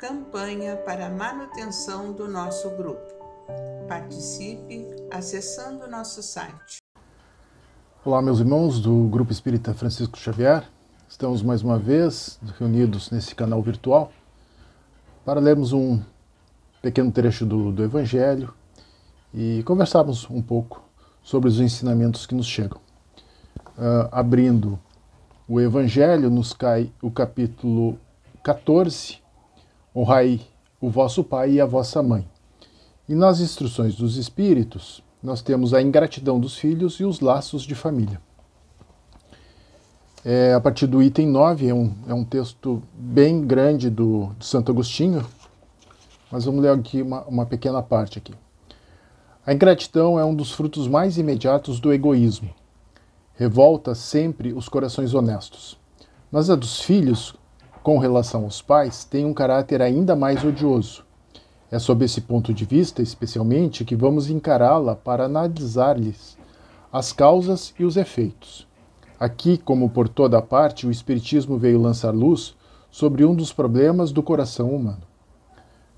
campanha para a manutenção do nosso grupo. Participe acessando nosso site. Olá, meus irmãos do Grupo Espírita Francisco Xavier. Estamos mais uma vez reunidos nesse canal virtual para lermos um pequeno trecho do Evangelho e conversarmos um pouco sobre os ensinamentos que nos chegam. Abrindo o Evangelho, nos cai o capítulo 14, honrai o vosso pai e a vossa mãe. E nas instruções dos Espíritos, nós temos a ingratidão dos filhos e os laços de família. A partir do item 9, é um texto bem grande do Santo Agostinho, mas vamos ler aqui uma pequena parte aqui. A ingratidão é um dos frutos mais imediatos do egoísmo. Revolta sempre os corações honestos. Mas a dos filhos, com relação aos pais, tem um caráter ainda mais odioso. É sob esse ponto de vista, especialmente, que vamos encará-la para analisar-lhes as causas e os efeitos. Aqui, como por toda parte, o Espiritismo veio lançar luz sobre um dos problemas do coração humano.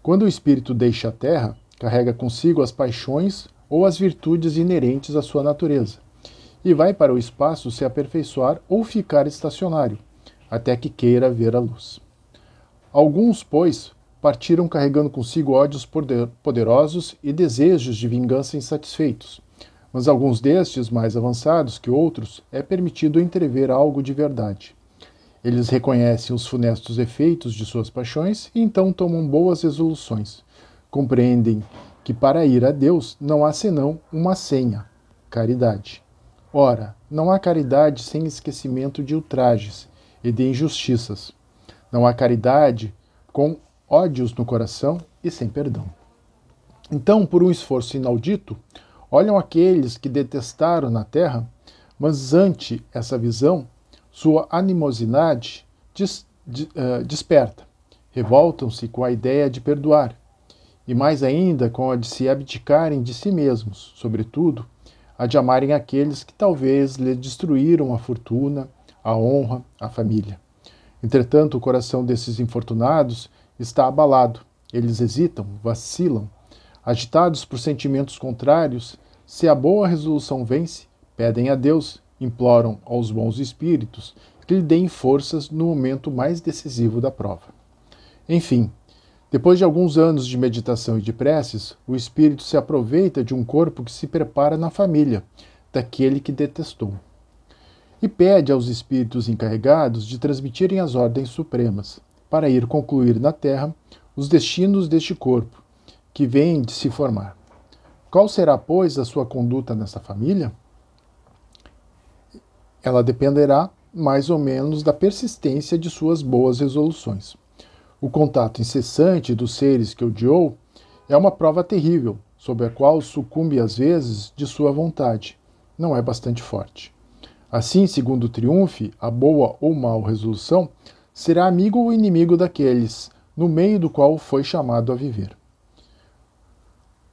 Quando o espírito deixa a Terra, carrega consigo as paixões ou as virtudes inerentes à sua natureza, e vai para o espaço se aperfeiçoar ou ficar estacionário, até que queira ver a luz. Alguns, pois, partiram carregando consigo ódios poderosos e desejos de vingança insatisfeitos, mas alguns destes, mais avançados que outros, é permitido entrever algo de verdade. Eles reconhecem os funestos efeitos de suas paixões e então tomam boas resoluções. Compreendem que para ir a Deus não há senão uma senha, caridade. Ora, não há caridade sem esquecimento de ultrajes e de injustiças. Não há caridade com ódios no coração e sem perdão. Então, por um esforço inaudito, olham aqueles que detestaram na terra, mas ante essa visão, sua animosidade desperta. Revoltam-se com a ideia de perdoar, e mais ainda com a de se abdicarem de si mesmos, sobretudo, a de amarem aqueles que talvez lhe destruíram a fortuna, a honra, a família. Entretanto, o coração desses infortunados está abalado. Eles hesitam, vacilam. Agitados por sentimentos contrários, se a boa resolução vence, pedem a Deus, imploram aos bons espíritos que lhe deem forças no momento mais decisivo da prova. Enfim, depois de alguns anos de meditação e de preces, o espírito se aproveita de um corpo que se prepara na família daquele que detestou e pede aos espíritos encarregados de transmitirem as ordens supremas para ir concluir na terra os destinos deste corpo que vem de se formar. Qual será, pois, a sua conduta nessa família? Ela dependerá mais ou menos da persistência de suas boas resoluções. O contato incessante dos seres que odiou é uma prova terrível, sob a qual sucumbe às vezes de sua vontade. Não é bastante forte. Assim, segundo Triunfe, a boa ou mal resolução será amigo ou inimigo daqueles, no meio do qual foi chamado a viver.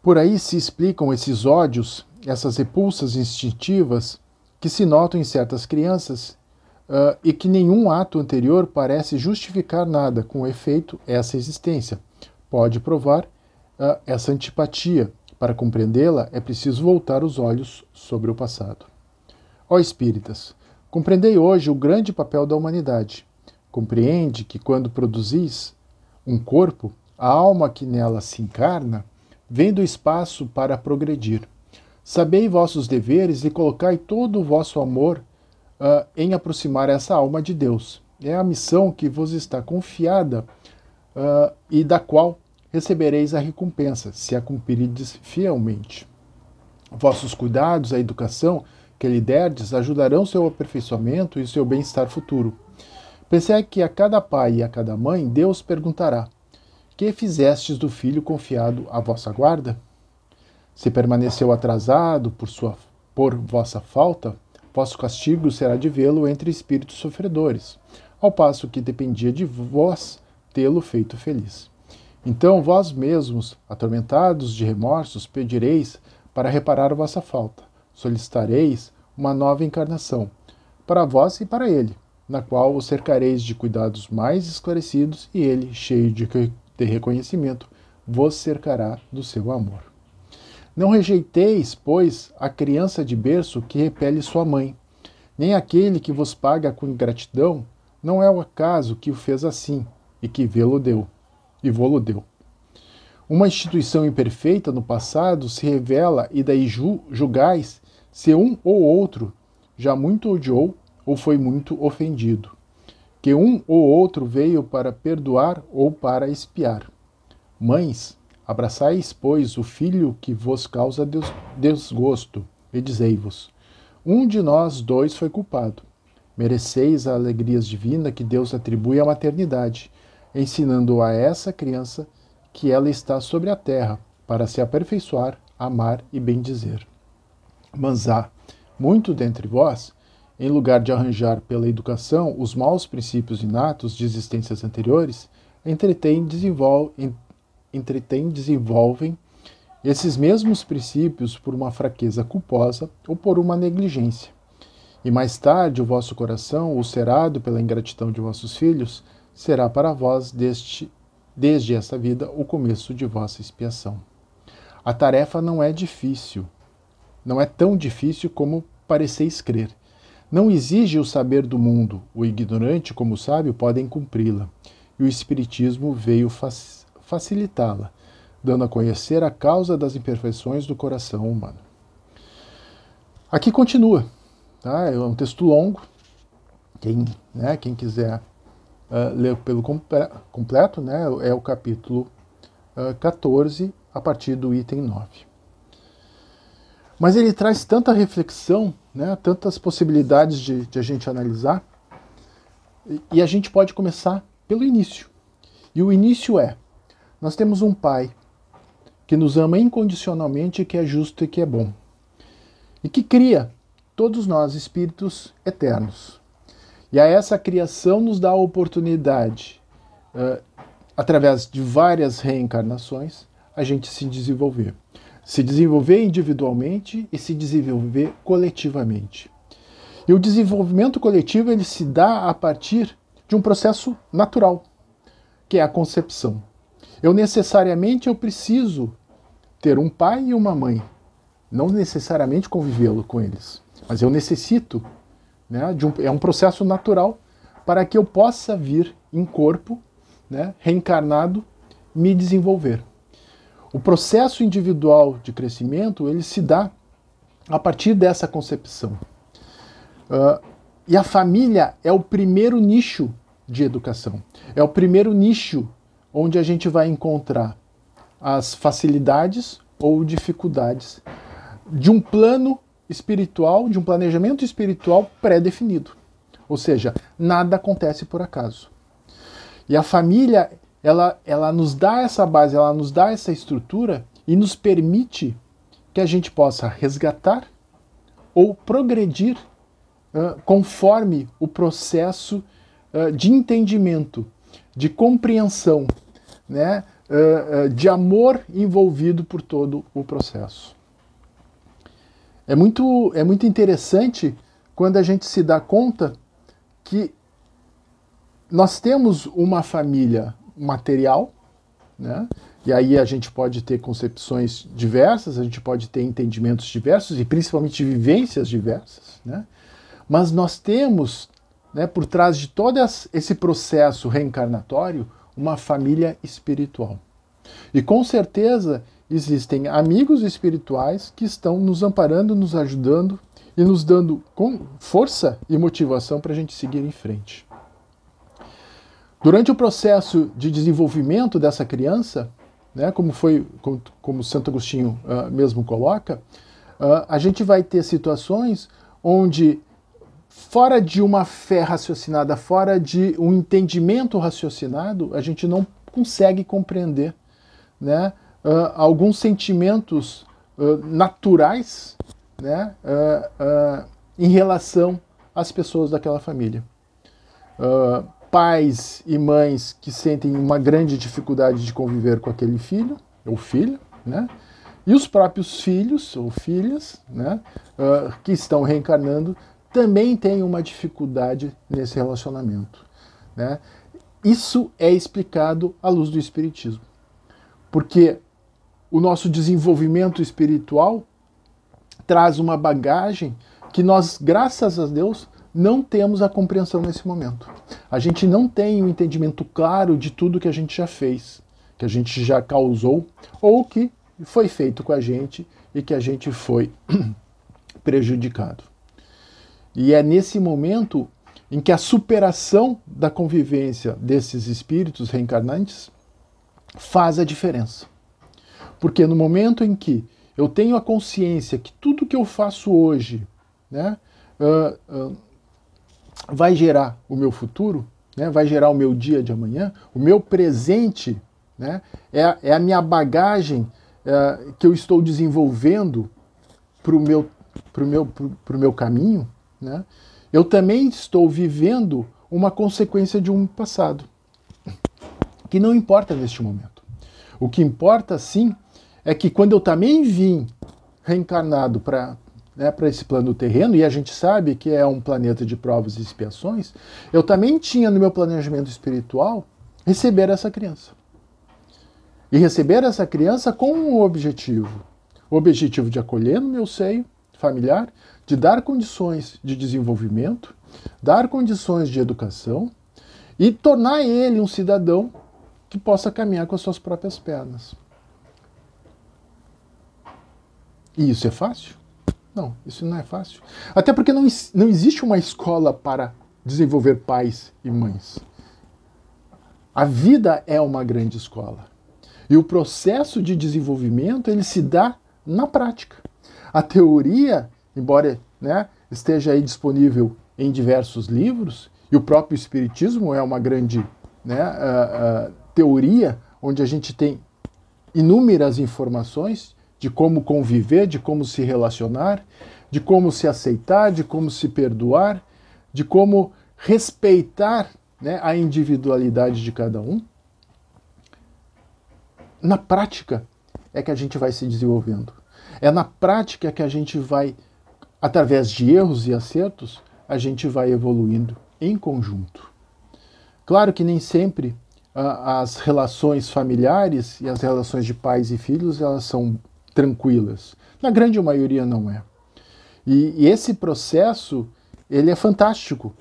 Por aí se explicam esses ódios, essas repulsas instintivas que se notam em certas crianças e que nenhum ato anterior parece justificar nada, com efeito, essa existência. Pode provar essa antipatia. Para compreendê-la, é preciso voltar os olhos sobre o passado. Ó espíritas, compreendei hoje o grande papel da humanidade. Compreende que quando produzis um corpo, a alma que nela se encarna vem do espaço para progredir. Sabei vossos deveres e colocai todo o vosso amor em aproximar essa alma de Deus. É a missão que vos está confiada e da qual recebereis a recompensa, se a cumprirdes fielmente. Vossos cuidados, a educação que lhe derdes ajudarão seu aperfeiçoamento e seu bem-estar futuro. Pensai que a cada pai e a cada mãe Deus perguntará: que fizestes do filho confiado à vossa guarda? Se permaneceu atrasado por vossa falta, vosso castigo será de vê-lo entre espíritos sofredores, ao passo que dependia de vós tê-lo feito feliz. Então vós mesmos, atormentados de remorsos, pedireis para reparar vossa falta. Solicitareis uma nova encarnação, para vós e para ele, na qual o cercareis de cuidados mais esclarecidos e ele cheio de de reconhecimento vos cercará do seu amor. Não rejeiteis, pois, a criança de berço que repele sua mãe, nem aquele que vos paga com ingratidão, não é o acaso que o fez assim, e que vô-lo deu. Uma instituição imperfeita no passado se revela e daí julgais se um ou outro já muito odiou ou foi muito ofendido, que um ou outro veio para perdoar ou para expiar. Mães, abraçais, pois, o filho que vos causa desgosto, e dizei-vos: um de nós dois foi culpado. Mereceis a alegria divina que Deus atribui à maternidade, ensinando a essa criança que ela está sobre a terra para se aperfeiçoar, amar e bendizer. Mas há muito dentre vós, em lugar de arranjar pela educação os maus princípios inatos de existências anteriores, desenvolvem esses mesmos princípios por uma fraqueza culposa ou por uma negligência. E mais tarde o vosso coração, ulcerado pela ingratidão de vossos filhos, será para vós desde essa vida o começo de vossa expiação. A tarefa não é difícil, não é tão difícil como pareceis crer. Não exige o saber do mundo, o ignorante como o sábio podem cumpri-la, e o Espiritismo veio facilitá-la, dando a conhecer a causa das imperfeições do coração humano. Aqui continua, tá? É um texto longo, quem quiser ler pelo completo, né, é o capítulo 14, a partir do item 9. Mas ele traz tanta reflexão, né, tantas possibilidades de a gente analisar, e a gente pode começar pelo início. E o início é: nós temos um Pai que nos ama incondicionalmente, que é justo e que é bom, e que cria todos nós espíritos eternos. E a essa criação nos dá a oportunidade, através de várias reencarnações, a gente se desenvolver. Se desenvolver individualmente e se desenvolver coletivamente. E o desenvolvimento coletivo ele se dá a partir de um processo natural, que é a concepção. Eu preciso ter um pai e uma mãe, não necessariamente convivê-lo com eles, mas eu necessito, né, é um processo natural para que eu possa vir em corpo, né, reencarnado, me desenvolver. O processo individual de crescimento ele se dá a partir dessa concepção. E a família é o primeiro nicho de educação. É o primeiro nicho onde a gente vai encontrar as facilidades ou dificuldades de um plano espiritual, de um planejamento espiritual pré-definido. Ou seja, nada acontece por acaso. E a família, ela nos dá essa base, ela nos dá essa estrutura e nos permite que a gente possa resgatar ou progredir conforme o processo de entendimento, de compreensão, né, de amor envolvido por todo o processo. É muito interessante quando a gente se dá conta que nós temos uma família material, né? E aí a gente pode ter concepções diversas, a gente pode ter entendimentos diversos e principalmente vivências diversas, né? Mas nós temos, né, por trás de todo esse processo reencarnatório, uma família espiritual. E com certeza existem amigos espirituais que estão nos amparando, nos ajudando e nos dando com força e motivação para a gente seguir em frente. Durante o processo de desenvolvimento dessa criança, né, como Santo Agostinho mesmo coloca, a gente vai ter situações onde, fora de uma fé raciocinada, fora de um entendimento raciocinado, a gente não consegue compreender, né, alguns sentimentos naturais, né, em relação às pessoas daquela família. Pais e mães que sentem uma grande dificuldade de conviver com aquele filho ou filha, né, e os próprios filhos ou filhas, né, que estão reencarnando também têm uma dificuldade nesse relacionamento, né. isso é explicado à luz do Espiritismo. Porque o nosso desenvolvimento espiritual traz uma bagagem que nós, graças a Deus, não temos a compreensão nesse momento. A gente não tem um entendimento claro de tudo que a gente já fez, que a gente já causou, ou que foi feito com a gente e que a gente foi prejudicado. E é nesse momento em que a superação da convivência desses espíritos reencarnantes faz a diferença. Porque no momento em que eu tenho a consciência que tudo que eu faço hoje, né, vai gerar o meu futuro, né, vai gerar o meu dia de amanhã, o meu presente, né, é a minha bagagem que eu estou desenvolvendo para o meu caminho, né, eu também estou vivendo uma consequência de um passado, que não importa neste momento. O que importa, sim, é que quando eu também vim reencarnado para esse plano terreno, e a gente sabe que é um planeta de provas e expiações, eu também tinha no meu planejamento espiritual receber essa criança. E receber essa criança com um objetivo. O objetivo de acolher no meu seio familiar, de dar condições de desenvolvimento, dar condições de educação e tornar ele um cidadão que possa caminhar com as suas próprias pernas. E isso é fácil? Não, isso não é fácil. Até porque não existe uma escola para desenvolver pais e mães. A vida é uma grande escola. E o processo de desenvolvimento, ele se dá na prática. A teoria, embora, né, esteja aí disponível em diversos livros, e o próprio Espiritismo é uma grande, né, teoria, onde a gente tem inúmeras informações de como conviver, de como se relacionar, de como se aceitar, de como se perdoar, de como respeitar, né, a individualidade de cada um. Na prática é que a gente vai se desenvolvendo. É na prática que a gente vai, através de erros e acertos, a gente vai evoluindo em conjunto. Claro que nem sempre as relações familiares e as relações de pais e filhos, elas são tranquilas. Na grande maioria não é. E esse processo, ele é fantástico,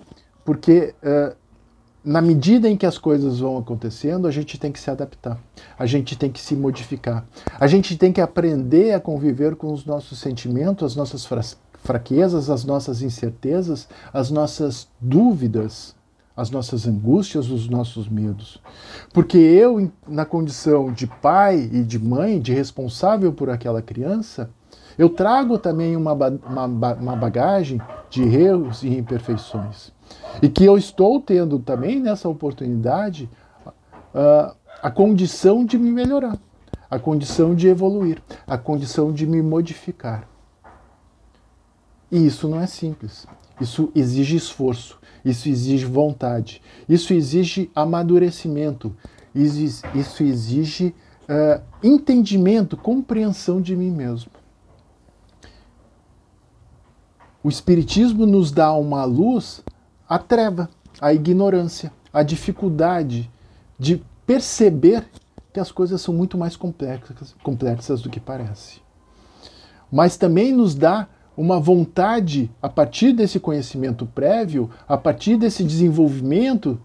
porque na medida em que as coisas vão acontecendo, a gente tem que se adaptar, a gente tem que se modificar, a gente tem que aprender a conviver com os nossos sentimentos, as nossas fraquezas, as nossas incertezas, as nossas dúvidas, as nossas angústias, os nossos medos. Porque eu, na condição de pai e de mãe, de responsável por aquela criança, eu trago também uma bagagem de erros e imperfeições. E que eu estou tendo também nessa oportunidade a condição de me melhorar, a condição de evoluir, a condição de me modificar. E isso não é simples. Isso exige esforço, isso exige vontade, isso exige amadurecimento, isso exige entendimento, compreensão de mim mesmo. O Espiritismo nos dá uma luz à treva, à ignorância, à dificuldade de perceber que as coisas são muito mais complexas do que parece. Mas também nos dá uma vontade, a partir desse conhecimento prévio, a partir desse desenvolvimento,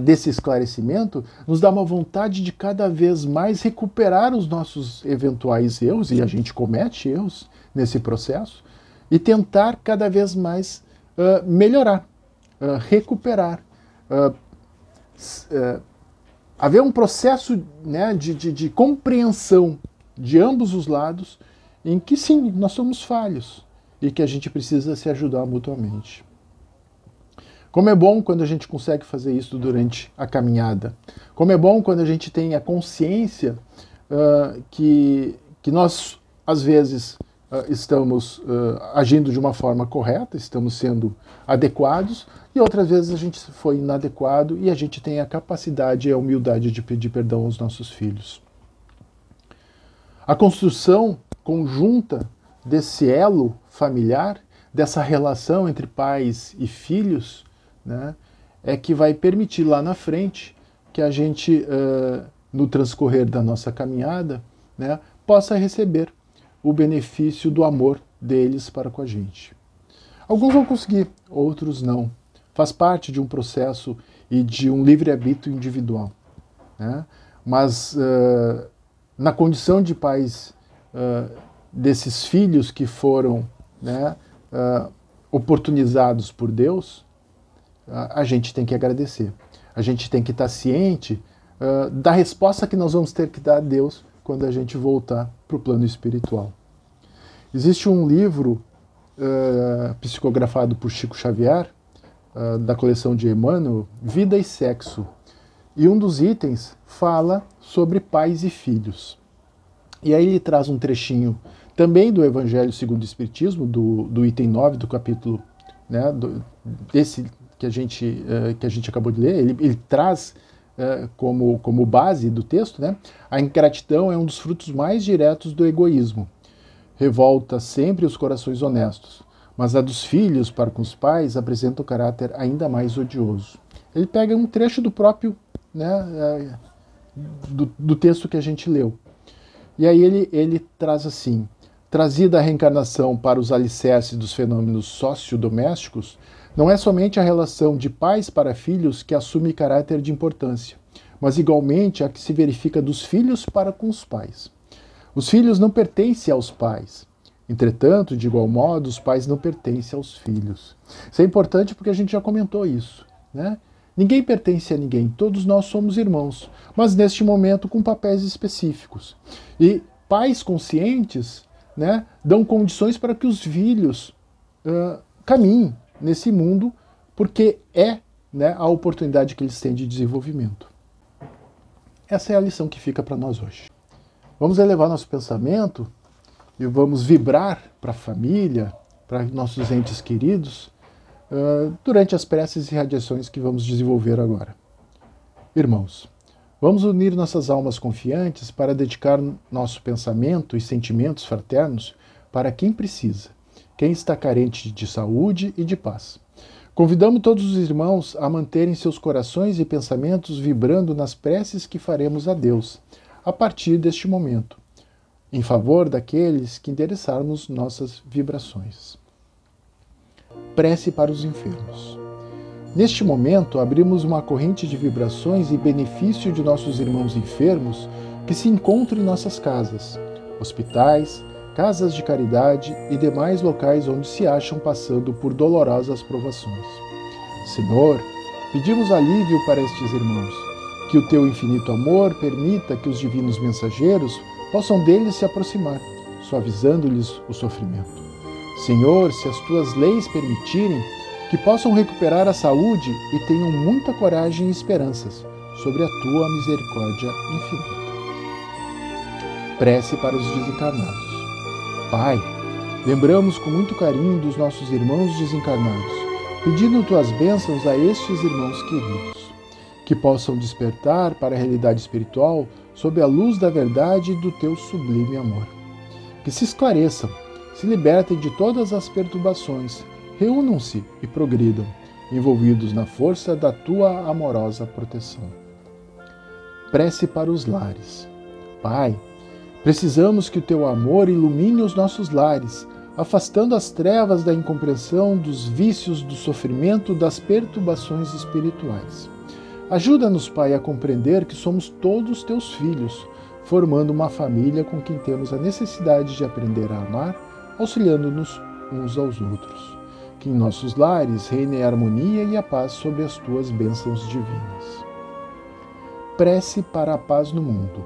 desse esclarecimento, nos dá uma vontade de cada vez mais recuperar os nossos eventuais erros, e a gente comete erros nesse processo, e tentar cada vez mais melhorar, recuperar, haver um processo, né, de compreensão de ambos os lados, em que sim, nós somos falhos e que a gente precisa se ajudar mutuamente. Como é bom quando a gente consegue fazer isso durante a caminhada. Como é bom quando a gente tem a consciência que nós, às vezes, estamos agindo de uma forma correta, estamos sendo adequados, e outras vezes a gente foi inadequado e a gente tem a capacidade e a humildade de pedir perdão aos nossos filhos. A construção conjunta desse elo familiar, dessa relação entre pais e filhos, né, é que vai permitir lá na frente que a gente, no transcorrer da nossa caminhada, né, possa receber o benefício do amor deles para com a gente. Alguns vão conseguir, outros não. Faz parte de um processo e de um livre-arbítrio individual, né? Mas na condição de pais desses filhos que foram, né, oportunizados por Deus, a gente tem que agradecer. A gente tem que estar ciente da resposta que nós vamos ter que dar a Deus quando a gente voltar para o plano espiritual. Existe um livro psicografado por Chico Xavier, da coleção de Emmanuel, Vida e Sexo. E um dos itens fala sobre pais e filhos. E aí ele traz um trechinho também do Evangelho segundo o Espiritismo, do item 9 do capítulo, né, desse que a gente acabou de ler. Ele traz como base do texto, né, a ingratidão é um dos frutos mais diretos do egoísmo. Revolta sempre os corações honestos, mas a dos filhos para com os pais apresenta um caráter ainda mais odioso. Ele pega um trecho do próprio, né, do texto que a gente leu. E aí ele traz assim: trazida a reencarnação para os alicerces dos fenômenos sociodomésticos, não é somente a relação de pais para filhos que assume caráter de importância, mas igualmente a que se verifica dos filhos para com os pais. Os filhos não pertencem aos pais. Entretanto, de igual modo, os pais não pertencem aos filhos. Isso é importante porque a gente já comentou isso, né? Ninguém pertence a ninguém, todos nós somos irmãos, mas neste momento com papéis específicos. E pais conscientes, né, dão condições para que os filhos caminhem nesse mundo, porque né, a oportunidade que eles têm de desenvolvimento. Essa é a lição que fica para nós hoje. Vamos elevar nosso pensamento e vamos vibrar para a família, para nossos entes queridos, durante as preces e radiações que vamos desenvolver agora. Irmãos, vamos unir nossas almas confiantes para dedicar nosso pensamento e sentimentos fraternos para quem precisa, quem está carente de saúde e de paz. Convidamos todos os irmãos a manterem seus corações e pensamentos vibrando nas preces que faremos a Deus, a partir deste momento, em favor daqueles que endereçarmos nossas vibrações. Prece para os enfermos. Neste momento, abrimos uma corrente de vibrações em benefício de nossos irmãos enfermos que se encontram em nossas casas, hospitais, casas de caridade e demais locais onde se acham passando por dolorosas provações. Senhor, pedimos alívio para estes irmãos, que o teu infinito amor permita que os divinos mensageiros possam deles se aproximar, suavizando-lhes o sofrimento. Senhor, se as tuas leis permitirem, que possam recuperar a saúde e tenham muita coragem e esperanças sobre a tua misericórdia infinita. Prece para os desencarnados. Pai, lembramos com muito carinho dos nossos irmãos desencarnados, pedindo tuas bênçãos a estes irmãos queridos, que possam despertar para a realidade espiritual sob a luz da verdade e do teu sublime amor. Que se esclareçam, se libertem de todas as perturbações, reúnam-se e progridam, envolvidos na força da tua amorosa proteção. Prece para os lares. Pai, precisamos que o teu amor ilumine os nossos lares, afastando as trevas da incompreensão, dos vícios, do sofrimento, das perturbações espirituais. Ajuda-nos, Pai, a compreender que somos todos teus filhos, formando uma família com quem temos a necessidade de aprender a amar, auxiliando-nos uns aos outros. Que em nossos lares reine a harmonia e a paz sob as tuas bênçãos divinas. Prece para a paz no mundo.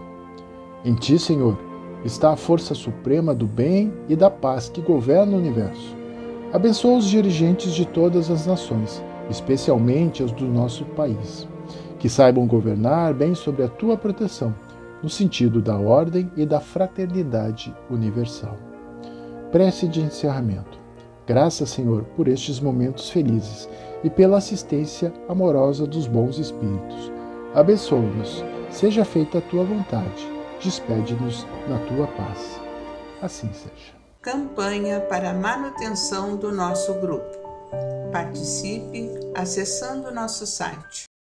Em ti, Senhor, está a força suprema do bem e da paz que governa o universo. Abençoa os dirigentes de todas as nações, especialmente os do nosso país, que saibam governar bem sob a tua proteção, no sentido da ordem e da fraternidade universal. Prece de encerramento. Graças, Senhor, por estes momentos felizes e pela assistência amorosa dos bons espíritos. Abençoa-nos, seja feita a tua vontade, despede-nos na tua paz. Assim seja. Campanha para a manutenção do nosso grupo. Participe acessando nosso site